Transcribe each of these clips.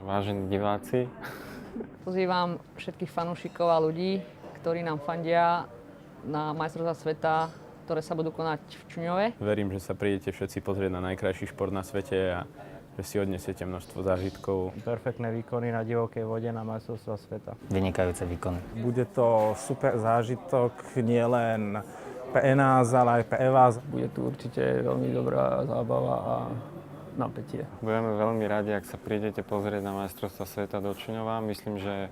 Vážení diváci, Pozývam všetkých fanúšikov a ľudí, ktorí nám fandia na majstrovstvá sveta, ktoré sa budú konať v Čuňove. verím, že sa prídete všetci pozrieť na najkrajší šport na svete a že si odnesiete množstvo zážitkov. Perfektné výkony na divokej vode na majstrovstvá sveta. Vynikajúce výkony. Bude to super zážitok nielen pre nás, ale aj pre vás. Bude tu určite veľmi dobrá zábava a napätie. Budeme veľmi radi, ak sa prídete pozrieť na majstrovstvá sveta do Čuňova. Myslím, že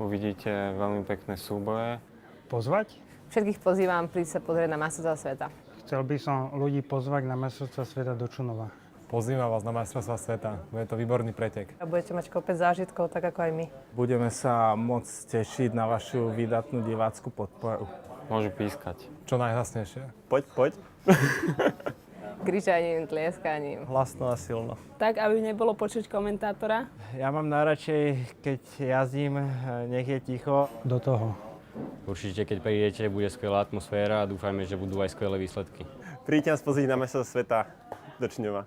uvidíte veľmi pekné súboje. Pozvať? Všetkých pozývam prísť sa pozrieť na majstrovstvá sveta. Chcel by som ľudí pozvať na majstrovstvá sveta do Čunova. Pozývam vás na majstrovstvá sveta. Bude to výborný pretek. A budete mať kopec zážitkov, tak ako aj my. Budeme sa môcť tešiť na vašu výdatnú divácku podporu. Môžu pískať. Čo najhlasnejšie. Poď. Kričaním, tlieskaním. Hlasno a silno. Tak, aby nebolo počuť komentátora. Ja mám najradšej, keď jazdím, nech je ticho. Do toho. Určite, keď prídete, bude skvelá atmosféra a dúfajme, že budú aj skvelé výsledky. Príďte nás pozrieť na majstrovstvá sveta do Čuňova.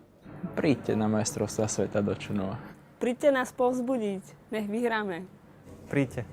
Príďte na majstrovstvá sveta do Čuňova. Príďte nás povzbudiť, nech vyhráme. Príďte.